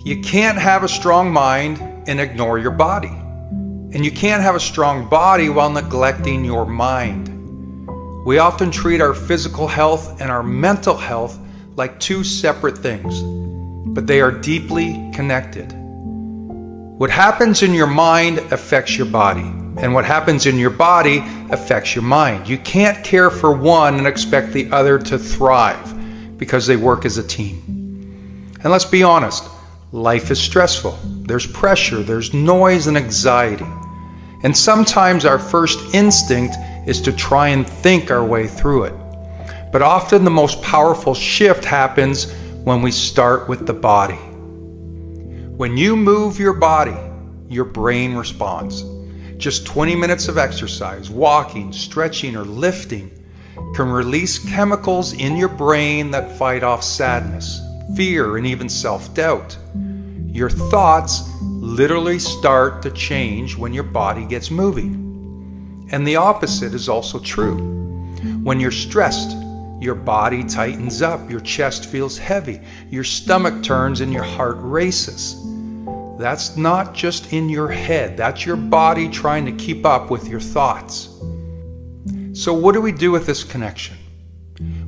You can't have a strong mind and ignore your body. And you can't have a strong body while neglecting your mind. We often treat our physical health and our mental health like two separate things, but they are deeply connected. What happens in your mind affects your body, and what happens in your body affects your mind. You can't care for one and expect the other to thrive because they work as a team. And let's be honest, life is stressful. There's pressure, there's noise and anxiety. And sometimes our first instinct is to try and think our way through it. But often the most powerful shift happens when we start with the body. When you move your body, your brain responds. Just 20 minutes of exercise, walking, stretching, or lifting can release chemicals in your brain that fight off sadness, fear, and even self-doubt. Your thoughts literally start to change when your body gets moving. And the opposite is also true. When you're stressed, your body tightens up, your chest feels heavy, your stomach turns, and your heart races. That's not just in your head, that's your body trying to keep up with your thoughts. So what do we do with this connection?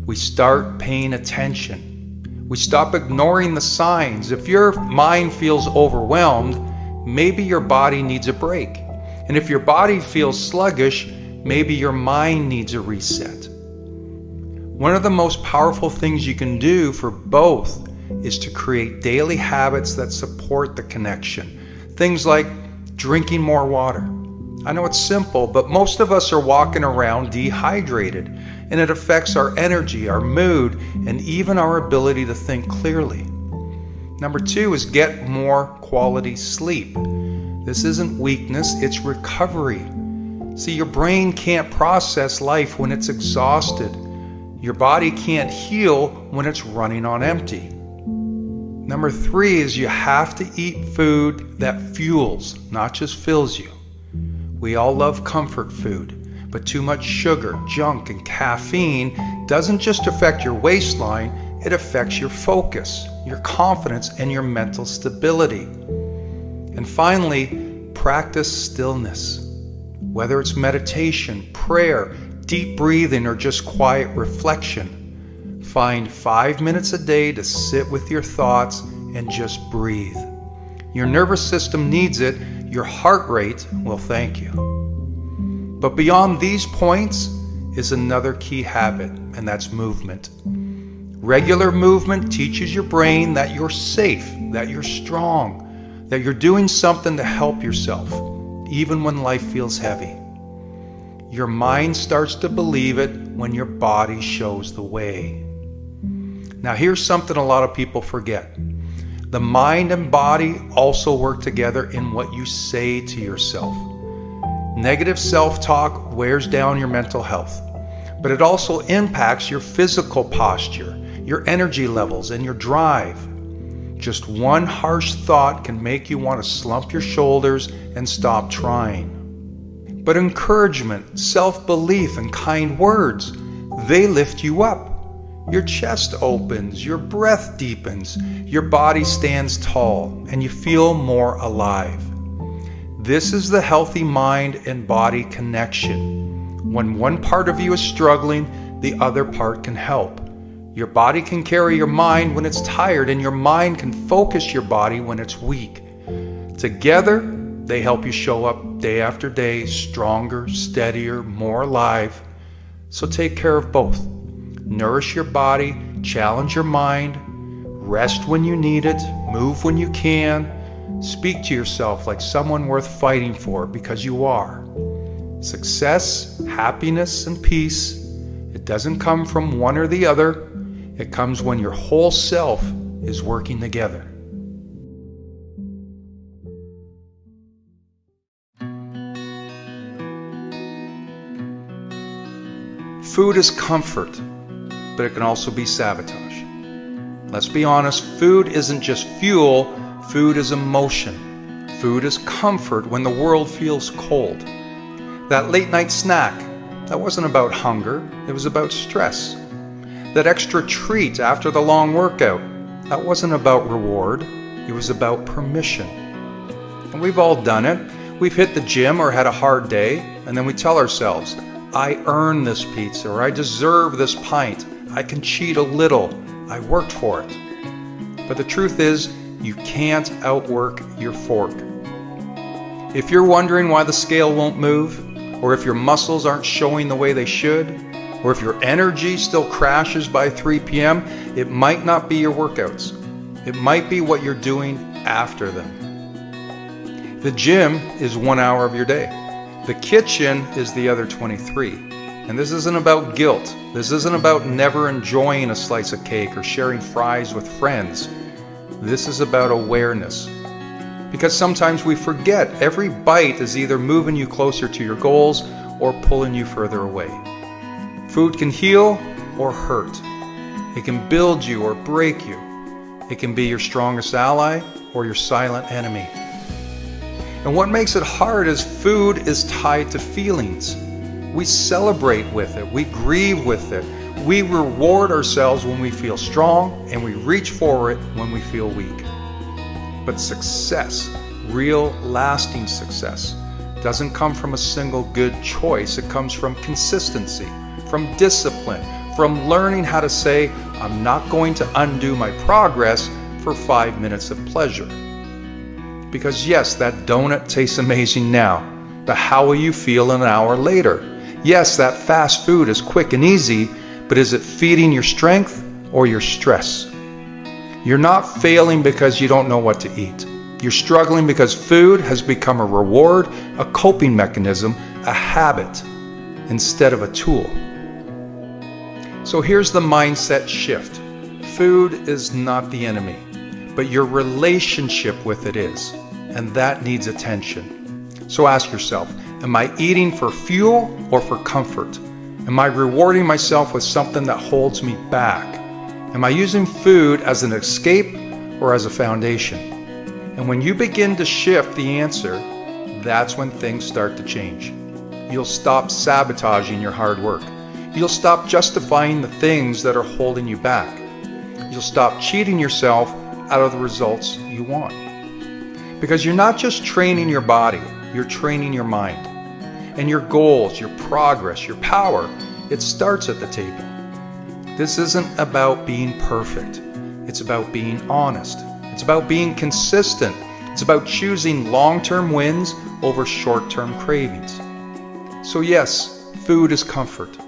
We start paying attention. We stop ignoring the signs. If your mind feels overwhelmed, maybe your body needs a break. And if your body feels sluggish, maybe your mind needs a reset. One of the most powerful things you can do for both is to create daily habits that support the connection. Things like drinking more water. I know it's simple, but most of us are walking around dehydrated, and it affects our energy, our mood, and even our ability to think clearly. Number 2 is get more quality sleep. This isn't weakness, it's recovery. See, your brain can't process life when it's exhausted. Your body can't heal when it's running on empty. Number 3 is you have to eat food that fuels, not just fills you. We all love comfort food, but too much sugar, junk, and caffeine doesn't just affect your waistline, it affects your focus, your confidence, and your mental stability. And finally, practice stillness. Whether it's meditation, prayer, deep breathing, or just quiet reflection, find 5 minutes a day to sit with your thoughts and just breathe. Your nervous system needs it, your heart rate will thank you. But beyond these points is another key habit, and that's movement. Regular movement teaches your brain that you're safe, that you're strong, that you're doing something to help yourself, even when life feels heavy. Your mind starts to believe it when your body shows the way. Now here's something a lot of people forget. The mind and body also work together in what you say to yourself. Negative self-talk wears down your mental health, but it also impacts your physical posture, your energy levels, and your drive. Just one harsh thought can make you want to slump your shoulders and stop trying. But encouragement, self-belief, and kind words, they lift you up. Your chest opens, your breath deepens, your body stands tall, and you feel more alive. This is the healthy mind and body connection. When one part of you is struggling, the other part can help. Your body can carry your mind when it's tired, and your mind can focus your body when it's weak. Together, they help you show up day after day, stronger, steadier, more alive. So take care of both. Nourish your body, challenge your mind, rest when you need it, move when you can. Speak to yourself like someone worth fighting for, because you are. Success, happiness, and peace, it doesn't come from one or the other. It comes when your whole self is working together. Food is comfort, but it can also be sabotage. Let's be honest, food isn't just fuel, food is emotion. Food is comfort when the world feels cold. That late night snack, that wasn't about hunger, it was about stress. That extra treat after the long workout, that wasn't about reward, It was about permission. And we've all done it. We've hit the gym or had a hard day, and then we tell ourselves, I earned this pizza, or I deserve this pint. I can cheat a little. I worked for it. But the truth is, you can't outwork your fork. If you're wondering why the scale won't move, or if your muscles aren't showing the way they should, or if your energy still crashes by 3 p.m., it might not be your workouts. It might be what you're doing after them. The gym is 1 hour of your day. The kitchen is the other 23. And this isn't about guilt. This isn't about never enjoying a slice of cake or sharing fries with friends. This is about awareness. Because sometimes we forget every bite is either moving you closer to your goals or pulling you further away. Food can heal or hurt. It can build you or break you. It can be your strongest ally or your silent enemy. And what makes it hard is food is tied to feelings. We celebrate with it. We grieve with it. We reward ourselves when we feel strong, and we reach for it when we feel weak. But success, real lasting success, doesn't come from a single good choice. It comes from consistency, from discipline, from learning how to say, I'm not going to undo my progress for 5 minutes of pleasure. Because yes, that donut tastes amazing now, but how will you feel an hour later? Yes, that fast food is quick and easy, but is it feeding your strength or your stress? You're not failing because you don't know what to eat. You're struggling because food has become a reward, a coping mechanism, a habit, instead of a tool. So here's the mindset shift. Food is not the enemy, but your relationship with it is, and that needs attention. So ask yourself, am I eating for fuel or for comfort? Am I rewarding myself with something that holds me back? Am I using food as an escape or as a foundation? And when you begin to shift the answer, that's when things start to change. You'll stop sabotaging your hard work. You'll stop justifying the things that are holding you back. You'll stop cheating yourself out of the results you want. Because you're not just training your body, you're training your mind. And your goals, your progress, your power, it starts at the table. This isn't about being perfect. It's about being honest. It's about being consistent. It's about choosing long-term wins over short-term cravings. So yes, food is comfort,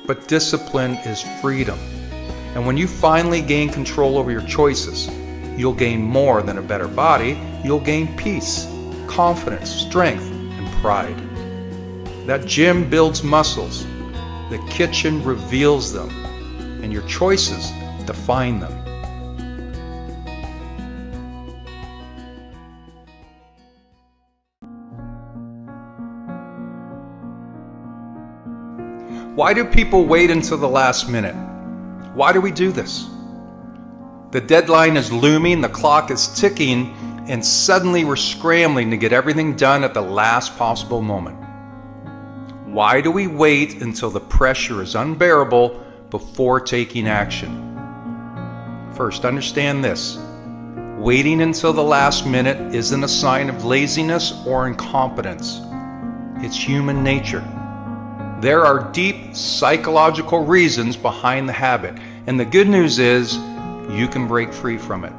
but discipline is freedom. And when you finally gain control over your choices, you'll gain more than a better body. You'll gain peace, confidence, strength, and pride. That gym builds muscles. The kitchen reveals them. And your choices define them. Why do people wait until the last minute? Why do we do this? The deadline is looming, the clock is ticking, and suddenly we're scrambling to get everything done at the last possible moment. Why do we wait until the pressure is unbearable before taking action? First, understand this. Waiting until the last minute isn't a sign of laziness or incompetence. It's human nature. There are deep psychological reasons behind the habit, and the good news is you can break free from it.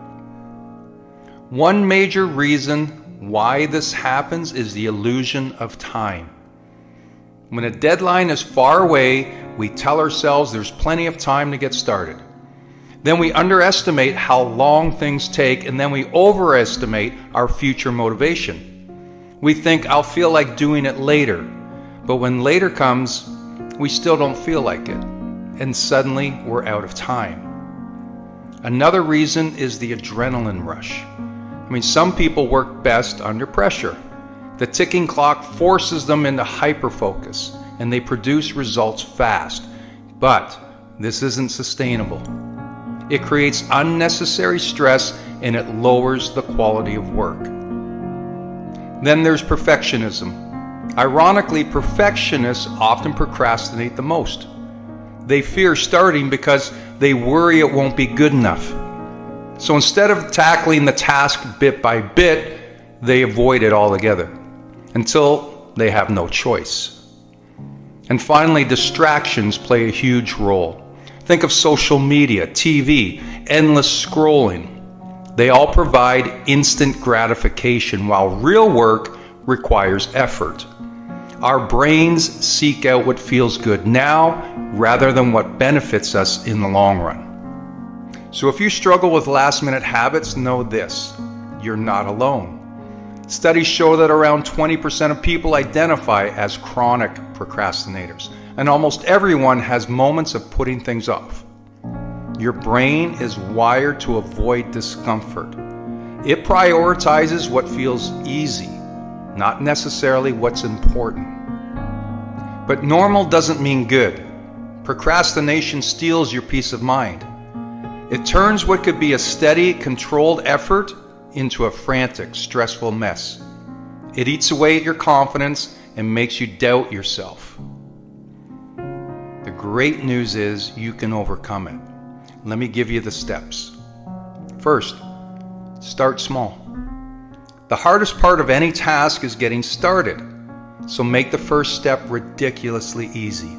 One major reason why this happens is the illusion of time. When a deadline is far away, we tell ourselves there's plenty of time to get started. Then we underestimate how long things take, and then we overestimate our future motivation. We think I'll feel like doing it later, but when later comes, we still don't feel like it, and suddenly we're out of time. Another reason is the adrenaline rush. Some people work best under pressure. The ticking clock forces them into hyperfocus, and they produce results fast. But this isn't sustainable. It creates unnecessary stress, and it lowers the quality of work. Then there's perfectionism. Ironically, perfectionists often procrastinate the most. They fear starting because they worry it won't be good enough. So instead of tackling the task bit by bit, they avoid it altogether until they have no choice. And finally, distractions play a huge role. Think of social media, TV, endless scrolling. They all provide instant gratification, while real work requires effort. Our brains seek out what feels good now rather than what benefits us in the long run. So if you struggle with last-minute habits, know this: you're not alone. Studies show that around 20% of people identify as chronic procrastinators, and almost everyone has moments of putting things off. Your brain is wired to avoid discomfort. It prioritizes what feels easy, not necessarily what's important. But normal doesn't mean good. Procrastination steals your peace of mind. It turns what could be a steady, controlled effort into a frantic, stressful mess. It eats away at your confidence and makes you doubt yourself. The great news is you can overcome it. Let me give you the steps. First, start small. The hardest part of any task is getting started, so make the first step ridiculously easy.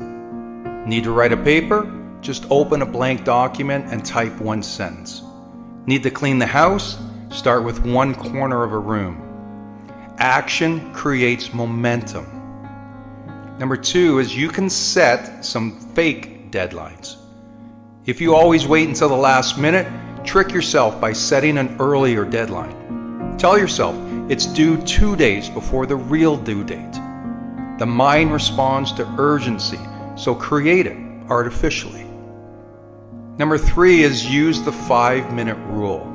Need to write a paper? Just open a blank document and type one sentence. Need to clean the house? Start with one corner of a room. Action creates momentum. Number 2 is you can set some fake deadlines. If you always wait until the last minute, trick yourself by setting an earlier deadline. Tell yourself it's due 2 days before the real due date. The mind responds to urgency, so create it artificially. Number 3 is use the 5-minute rule.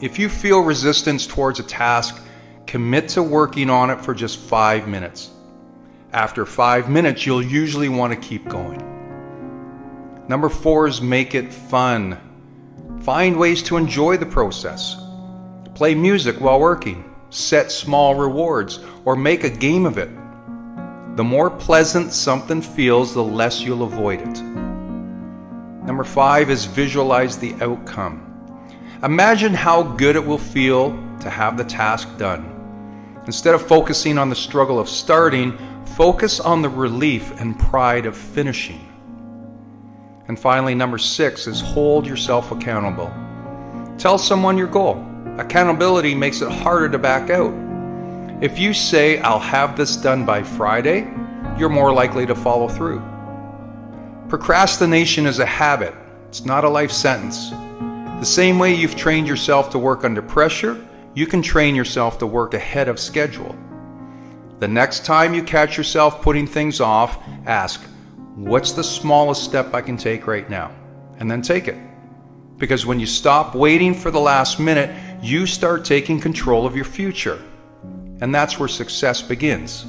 If you feel resistance towards a task, commit to working on it for just 5 minutes. After 5 minutes, you'll usually want to keep going. Number 4 is make it fun. Find ways to enjoy the process. Play music while working, set small rewards, or make a game of it. The more pleasant something feels, the less you'll avoid it. Number 5 is visualize the outcome. Imagine how good it will feel to have the task done. Instead of focusing on the struggle of starting, focus on the relief and pride of finishing. And finally, number 6 is hold yourself accountable. Tell someone your goal. Accountability makes it harder to back out. If you say, "I'll have this done by Friday," you're more likely to follow through. Procrastination is a habit. It's not a life sentence. The same way you've trained yourself to work under pressure, you can train yourself to work ahead of schedule. The next time you catch yourself putting things off, ask, what's the smallest step I can take right now? And then take it. Because when you stop waiting for the last minute, you start taking control of your future. And that's where success begins.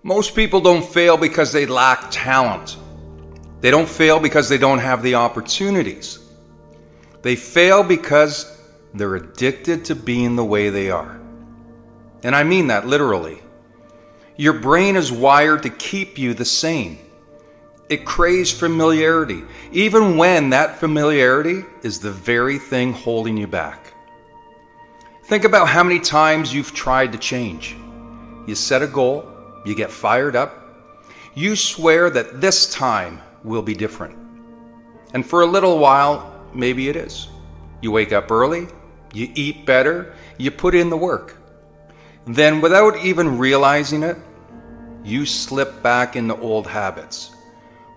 Most people don't fail because they lack talent. They don't fail because they don't have the opportunities. They fail because they're addicted to being the way they are. And I mean that literally. Your brain is wired to keep you the same. It craves familiarity, even when that familiarity is the very thing holding you back. Think about how many times you've tried to change. You set a goal, you get fired up, you swear that this time will be different. And for a little while, maybe it is. You wake up early, you eat better, you put in the work. Then, without even realizing it, you slip back into old habits.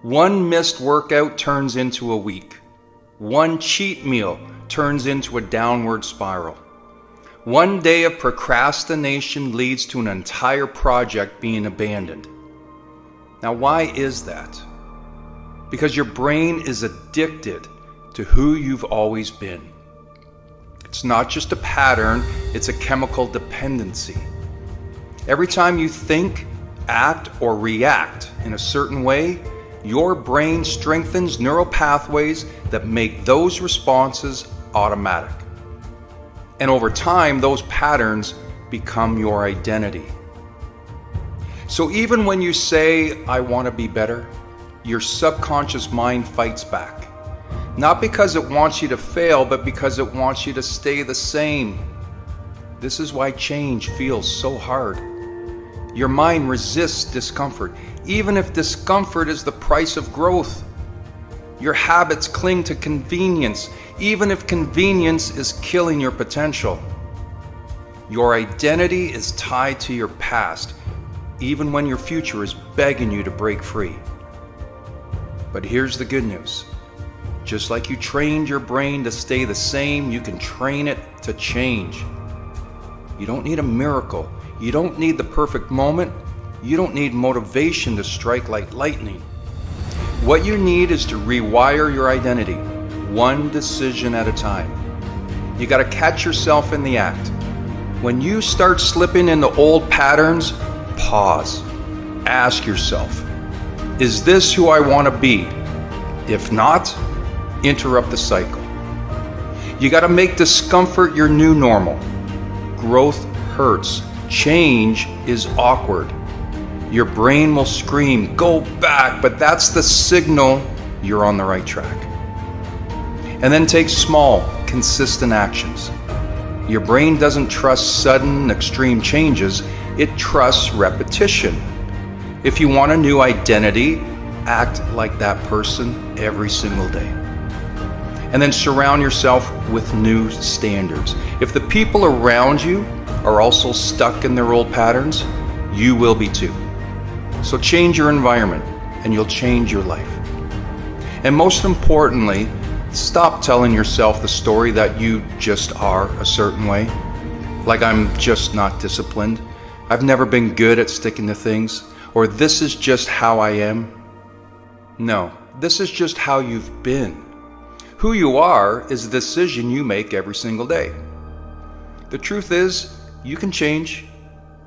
One missed workout turns into a week. One cheat meal turns into a downward spiral. One day of procrastination leads to an entire project being abandoned. Now, why is that? Because your brain is addicted to who you've always been. It's not just a pattern, it's a chemical dependency. Every time you think, act, or react in a certain way, your brain strengthens neural pathways that make those responses automatic. And over time, those patterns become your identity. So even when you say, I want to be better, your subconscious mind fights back. Not because it wants you to fail, but because it wants you to stay the same. This is why change feels so hard. Your mind resists discomfort, even if discomfort is the price of growth. Your habits cling to convenience, even if convenience is killing your potential. Your identity is tied to your past, even when your future is begging you to break free. But here's the good news. Just like you trained your brain to stay the same, you can train it to change. You don't need a miracle. You don't need the perfect moment. You don't need motivation to strike like lightning. What you need is to rewire your identity, one decision at a time. You got to catch yourself in the act. When you start slipping into old patterns, pause. Ask yourself, is this who I want to be? If not, interrupt the cycle. You got to make discomfort your new normal. Growth hurts. Change is awkward. Your brain will scream, go back, but that's the signal you're on the right track. And then take small, consistent actions. Your brain doesn't trust sudden, extreme changes. It trusts repetition. If you want a new identity, act like that person every single day. And then surround yourself with new standards. If the people around you are also stuck in their old patterns, you will be too. So change your environment and you'll change your life. And most importantly, stop telling yourself the story that you just are a certain way. Like, I'm just not disciplined. I've never been good at sticking to things. Or this is just how I am. No, this is just how you've been. Who you are is a decision you make every single day. The truth is, you can change.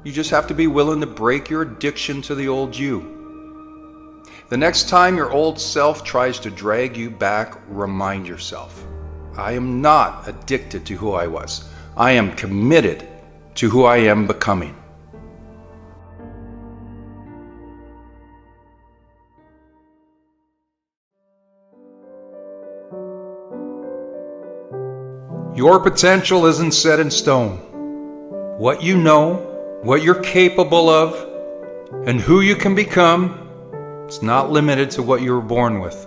You just have to be willing to break your addiction to the old you. The next time your old self tries to drag you back, remind yourself, I am not addicted to who I was. I am committed to who I am becoming. Your potential isn't set in stone. What you know, what you're capable of, and who you can become, it's not limited to what you were born with.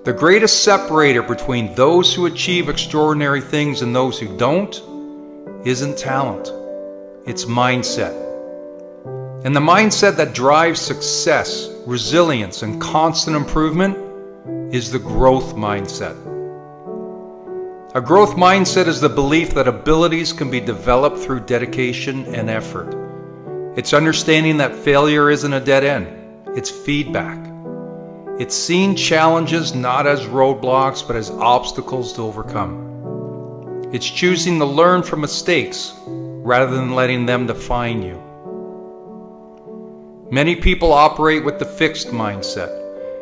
The greatest separator between those who achieve extraordinary things and those who don't isn't talent, it's mindset. And the mindset that drives success, resilience, and constant improvement is the growth mindset. A growth mindset is the belief that abilities can be developed through dedication and effort. It's understanding that failure isn't a dead end, it's feedback. It's seeing challenges not as roadblocks but as obstacles to overcome. It's choosing to learn from mistakes rather than letting them define you. Many people operate with the fixed mindset.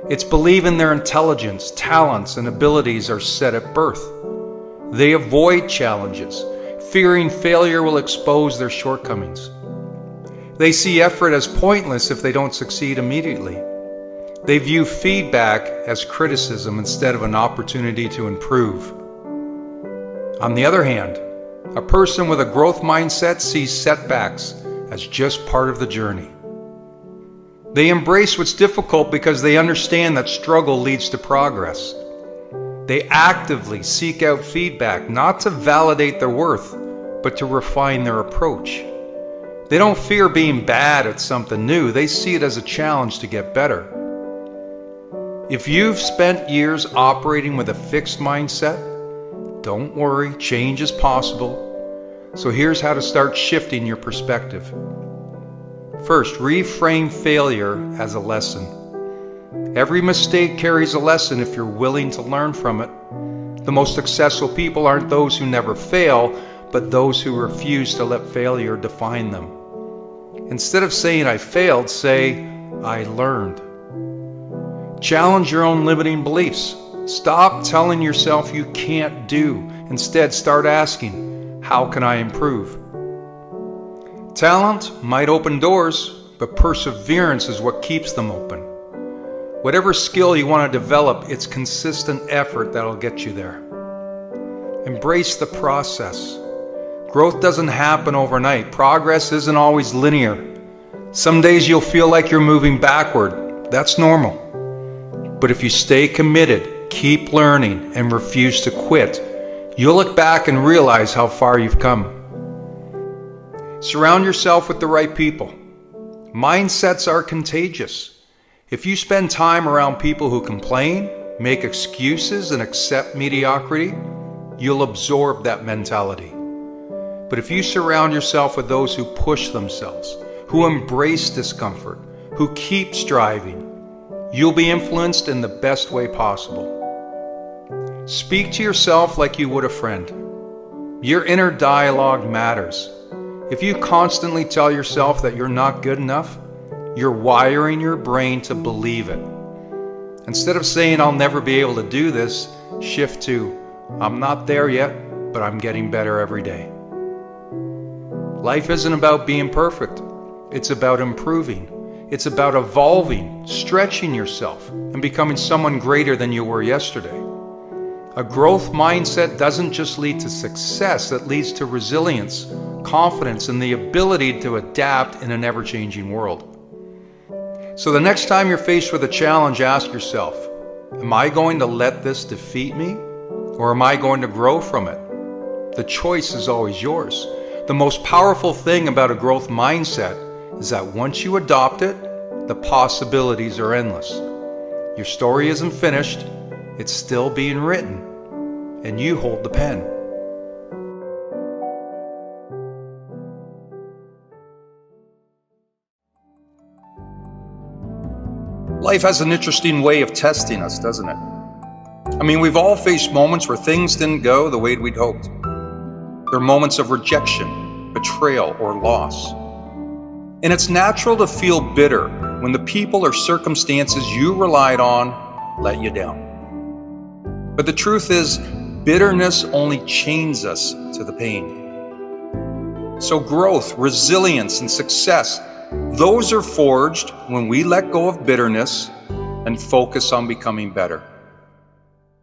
It's believing their intelligence, talents, and abilities are set at birth. They avoid challenges, fearing failure will expose their shortcomings. They see effort as pointless if they don't succeed immediately. They view feedback as criticism instead of an opportunity to improve. On the other hand, a person with a growth mindset sees setbacks as just part of the journey. They embrace what's difficult because they understand that struggle leads to progress. They actively seek out feedback, not to validate their worth, but to refine their approach. They don't fear being bad at something new. They see it as a challenge to get better. If you've spent years operating with a fixed mindset, don't worry, change is possible. So here's how to start shifting your perspective. First, reframe failure as a lesson. Every mistake carries a lesson if you're willing to learn from it. The most successful people aren't those who never fail, but those who refuse to let failure define them. Instead of saying I failed, say I learned. Challenge your own limiting beliefs. Stop telling yourself you can't do. Instead, start asking, how can I improve? Talent might open doors, but perseverance is what keeps them open. Whatever skill you want to develop, it's consistent effort that'll get you there. Embrace the process. Growth doesn't happen overnight. Progress isn't always linear. Some days you'll feel like you're moving backward. That's normal. But if you stay committed, keep learning, and refuse to quit, you'll look back and realize how far you've come. Surround yourself with the right people. Mindsets are contagious. If you spend time around people who complain, make excuses, and accept mediocrity, you'll absorb that mentality. But if you surround yourself with those who push themselves, who embrace discomfort, who keep striving, you'll be influenced in the best way possible. Speak to yourself like you would a friend. Your inner dialogue matters. If you constantly tell yourself that you're not good enough, you're wiring your brain to believe it. Instead of saying, "I'll never be able to do this," shift to, "I'm not there yet, but I'm getting better every day." Life isn't about being perfect. It's about improving. It's about evolving, stretching yourself, and becoming someone greater than you were yesterday. A growth mindset doesn't just lead to success, it leads to resilience, confidence, and the ability to adapt in an ever-changing world. So the next time you're faced with a challenge, ask yourself, am I going to let this defeat me, or am I going to grow from it? The choice is always yours. The most powerful thing about a growth mindset is that once you adopt it, the possibilities are endless. Your story isn't finished, it's still being written, and you hold the pen. Life has an interesting way of testing us, doesn't it? I mean, we've all faced moments where things didn't go the way we'd hoped. They're moments of rejection, betrayal, or loss. And it's natural to feel bitter when the people or circumstances you relied on let you down. But the truth is, bitterness only chains us to the pain. So growth, resilience, and success, those are forged when we let go of bitterness and focus on becoming better.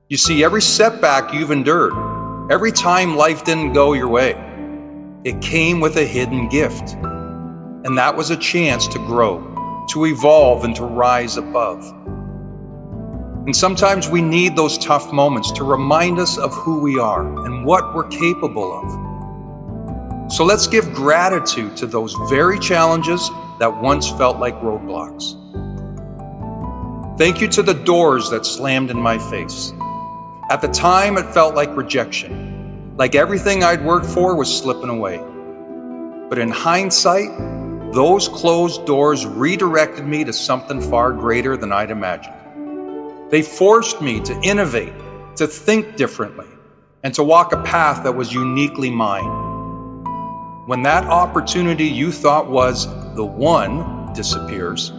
You see, every setback you've endured, every time life didn't go your way, it came with a hidden gift. And that was a chance to grow, to evolve, and to rise above. And sometimes we need those tough moments to remind us of who we are and what we're capable of. So let's give gratitude to those very challenges that once felt like roadblocks. Thank you to the doors that slammed in my face. At the time, it felt like rejection, like everything I'd worked for was slipping away. But in hindsight, those closed doors redirected me to something far greater than I'd imagined. They forced me to innovate, to think differently, and to walk a path that was uniquely mine. When that opportunity you thought was the one disappears,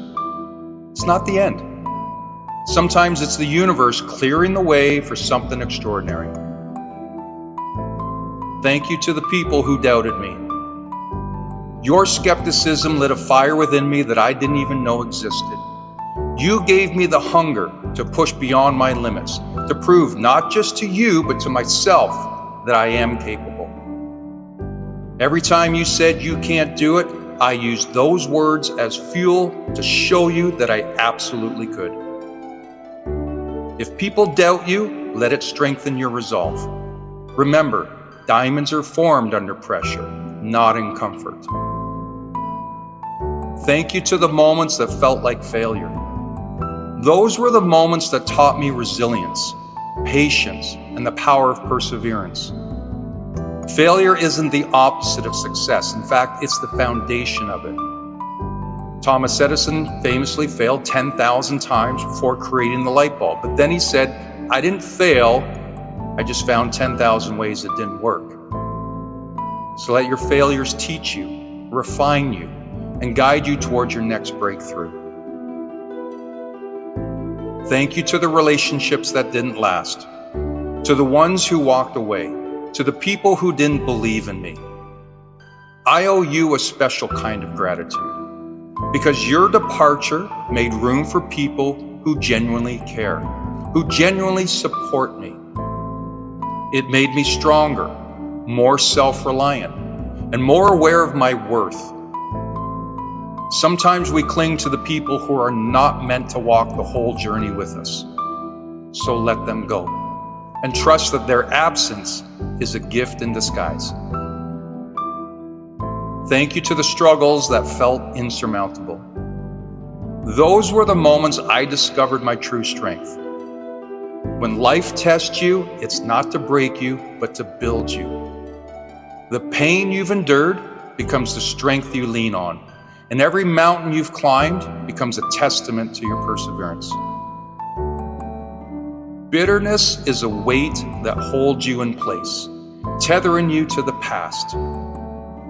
it's not the end. Sometimes it's the universe clearing the way for something extraordinary. Thank you to the people who doubted me. Your skepticism lit a fire within me that I didn't even know existed. You gave me the hunger to push beyond my limits, to prove not just to you, but to myself that I am capable. Every time you said you can't do it, I used those words as fuel to show you that I absolutely could. If people doubt you, let it strengthen your resolve. Remember, diamonds are formed under pressure, not in comfort. Thank you to the moments that felt like failure. Those were the moments that taught me resilience, patience, and the power of perseverance. Failure isn't the opposite of success. In fact, it's the foundation of it. Thomas Edison famously failed 10,000 times before creating the light bulb. But then he said, "I didn't fail, I just found 10,000 ways it didn't work." So let your failures teach you, refine you, and guide you towards your next breakthrough. Thank you to the relationships that didn't last, to the ones who walked away, to the people who didn't believe in me. I owe you a special kind of gratitude. because your departure made room for people who genuinely care, who genuinely support me. It made me stronger, more self-reliant, and more aware of my worth. Sometimes we cling to the people who are not meant to walk the whole journey with us. So let them go, and trust that their absence is a gift in disguise. Thank you to the struggles that felt insurmountable. Those were the moments I discovered my true strength. When life tests you, it's not to break you, but to build you. The pain you've endured becomes the strength you lean on, and every mountain you've climbed becomes a testament to your perseverance. Bitterness is a weight that holds you in place, tethering you to the past.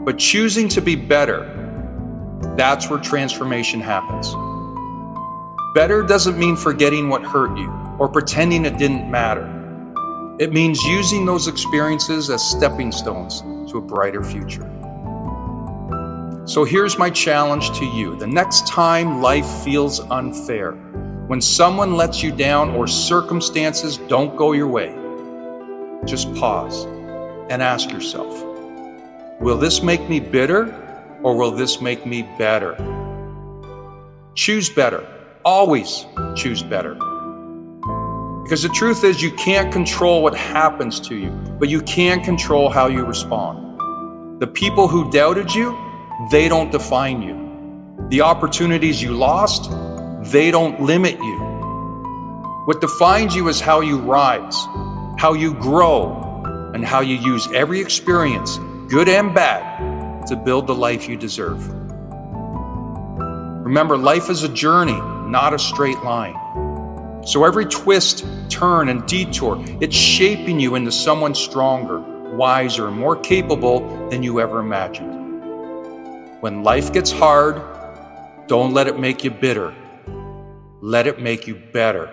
But choosing to be better, that's where transformation happens. Better doesn't mean forgetting what hurt you or pretending it didn't matter. It means using those experiences as stepping stones to a brighter future. So here's my challenge to you. The next time life feels unfair, when someone lets you down or circumstances don't go your way, just pause and ask yourself, will this make me bitter or will this make me better? Choose better. Always choose better. Because the truth is, you can't control what happens to you, but you can control how you respond. The people who doubted you, they don't define you. The opportunities you lost, they don't limit you. What defines you is how you rise, how you grow, and how you use every experience, good and bad, to build the life you deserve. Remember, life is a journey, not a straight line. So every twist, turn, and detour, it's shaping you into someone stronger, wiser, and more capable than you ever imagined. When life gets hard, don't let it make you bitter. Let it make you better.